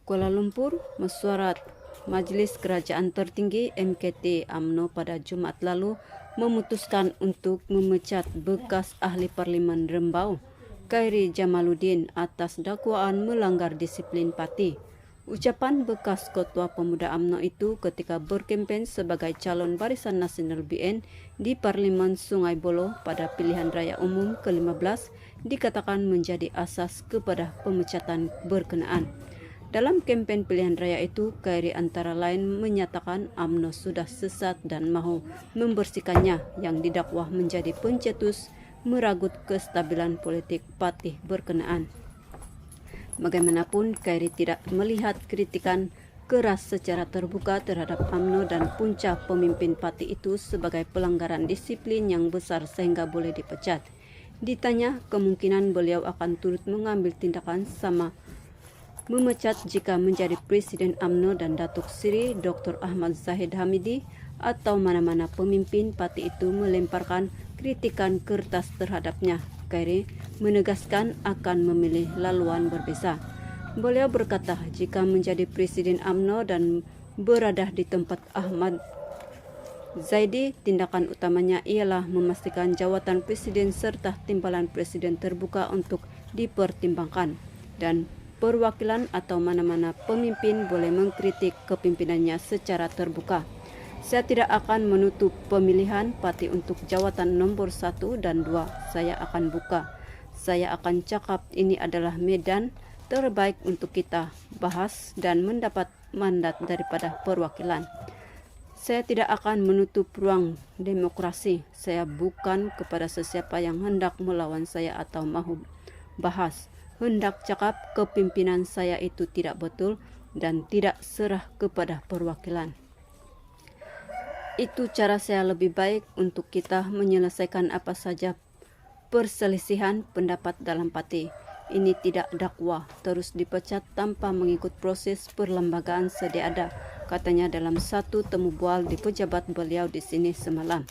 Kuala Lumpur, mesyuarat Majelis Kerajaan Tertinggi MKT UMNO pada Jumat lalu memutuskan untuk memecat bekas ahli Parlimen Rembau, Khairi Jamaluddin atas dakwaan melanggar disiplin parti. Ucapan bekas Ketua Pemuda UMNO itu ketika berkempen sebagai calon Barisan Nasional BN di Parlimen Sungai Buloh pada pilihan raya umum ke-15 dikatakan menjadi asas kepada pemecatan berkenaan. Dalam kempen pilihan raya itu, Khairi antara lain menyatakan UMNO sudah sesat dan mahu membersihkannya yang didakwa menjadi pencetus meragut kestabilan politik parti berkenaan. Bagaimanapun, Khairi tidak melihat kritikan keras secara terbuka terhadap UMNO dan punca pemimpin parti itu sebagai pelanggaran disiplin yang besar sehingga boleh dipecat. Ditanya kemungkinan beliau akan turut mengambil tindakan sama memecat jika menjadi Presiden UMNO dan Datuk Seri Dr. Ahmad Zahid Hamidi atau mana-mana pemimpin parti itu melemparkan kritikan kertas terhadapnya. Khairi menegaskan akan memilih laluan berbeza. Beliau berkata jika menjadi Presiden UMNO dan berada di tempat Ahmad Zaidi, tindakan utamanya ialah memastikan jawatan Presiden serta timbalan Presiden terbuka untuk dipertimbangkan dan perwakilan atau mana-mana pemimpin boleh mengkritik kepimpinannya secara terbuka. Saya tidak akan menutup pemilihan parti untuk jawatan nomor 1 dan 2. Saya akan buka. Saya akan cakap ini adalah medan terbaik untuk kita bahas dan mendapat mandat daripada perwakilan. Saya tidak akan menutup ruang demokrasi. Saya bukan kepada sesiapa yang hendak melawan saya atau mahu bahas. Hendak cakap kepimpinan saya itu tidak betul dan tidak serah kepada perwakilan. Itu cara saya lebih baik untuk kita menyelesaikan apa saja perselisihan pendapat dalam parti. Ini tidak dakwah, terus dipecat tanpa mengikut proses perlembagaan sedia ada, katanya dalam satu temu bual di pejabat beliau di sini semalam.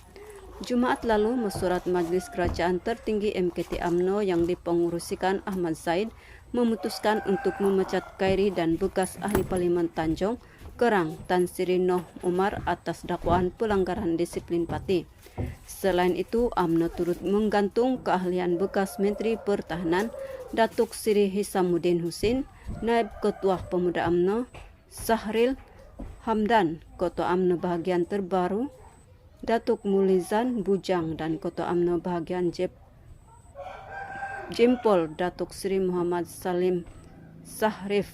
Jumat lalu, mesyuarat Majelis Kerajaan Tertinggi MKT UMNO yang dipengurusikan Ahmad Zaid memutuskan untuk memecat Khairi dan bekas ahli Parlimen Tanjung Kerang Tan Sri Noh Umar atas dakwaan pelanggaran disiplin parti. Selain itu, UMNO turut menggantung keahlian bekas Menteri Pertahanan Datuk Seri Hisamuddin Hussein, Naib Ketua Pemuda UMNO Sahril Hamdan, Ketua UMNO bahagian terbaru Datuk Mulizan Bujang dan Ketua UMNO bahagian Jempol Datuk Seri Muhammad Salim Sahrif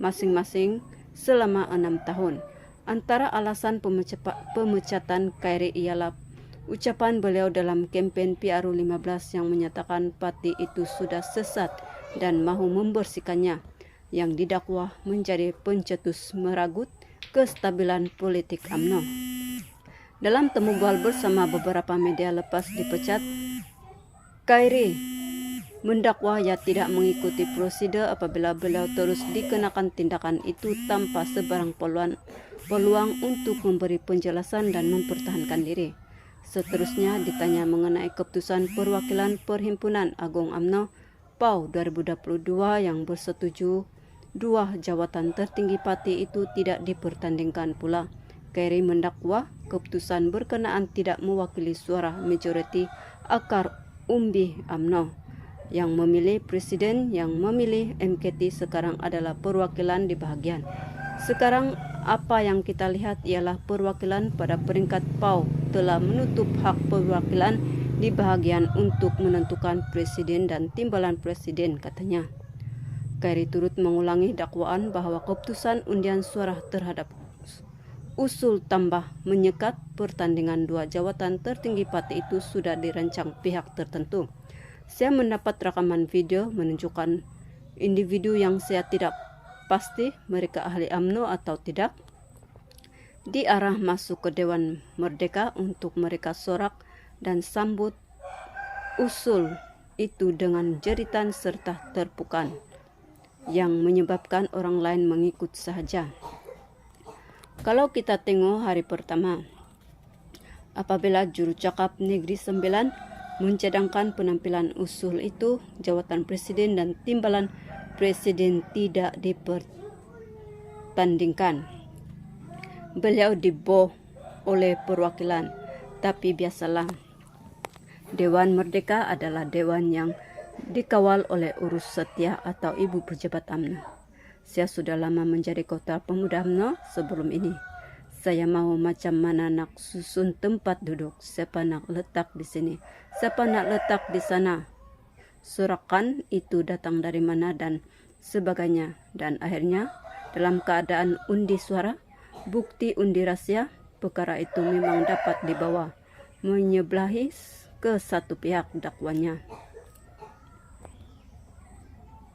masing-masing selama 6 tahun. Antara alasan pemecatan Khairi ialah ucapan beliau dalam kempen PRU 15 yang menyatakan parti itu sudah sesat dan mahu membersihkannya, yang didakwa menjadi pencetus meragut kestabilan politik UMNO. Dalam temu bual bersama beberapa media lepas dipecat, Khairi mendakwa ia tidak mengikuti prosedur apabila beliau terus dikenakan tindakan itu tanpa sebarang peluang untuk memberi penjelasan dan mempertahankan diri. Seterusnya ditanya mengenai keputusan Perwakilan Perhimpunan Agung UMNO PAU 2022 yang bersetuju dua jawatan tertinggi parti itu tidak dipertandingkan pula. Khairi mendakwa keputusan berkenaan tidak mewakili suara majoriti akar umbi UMNO. Yang memilih presiden yang memilih MKT sekarang adalah perwakilan di bahagian. Sekarang apa yang kita lihat ialah perwakilan pada peringkat PAU telah menutup hak perwakilan di bahagian untuk menentukan presiden dan timbalan presiden, katanya. Khairi turut mengulangi dakwaan bahwa keputusan undian suara terhadap usul tambah menyekat pertandingan dua jawatan tertinggi parti itu sudah dirancang pihak tertentu. Saya mendapat rekaman video menunjukkan individu yang saya tidak pasti mereka ahli UMNO atau tidak diarah masuk ke Dewan Merdeka untuk mereka sorak dan sambut usul itu dengan jeritan serta terpukan yang menyebabkan orang lain mengikut sahaja. Kalau kita tengok hari pertama, apabila juru cakap Negeri Sembilan mencadangkan penampilan usul itu, jawatan presiden dan timbalan presiden tidak dipertandingkan. Beliau diboh oleh perwakilan, tapi biasalah, Dewan Merdeka adalah dewan yang dikawal oleh urus setia atau ibu pejabat UMNO. Saya sudah lama menjadi kota pemuda UMNO sebelum ini. Saya mau macam mana nak susun tempat duduk, siapa nak letak di sini, siapa nak letak di sana. Surakan itu datang dari mana dan sebagainya. Dan akhirnya dalam keadaan undi suara, bukti undi rahasia, perkara itu memang dapat dibawa menyebelahi ke satu pihak dakwanya.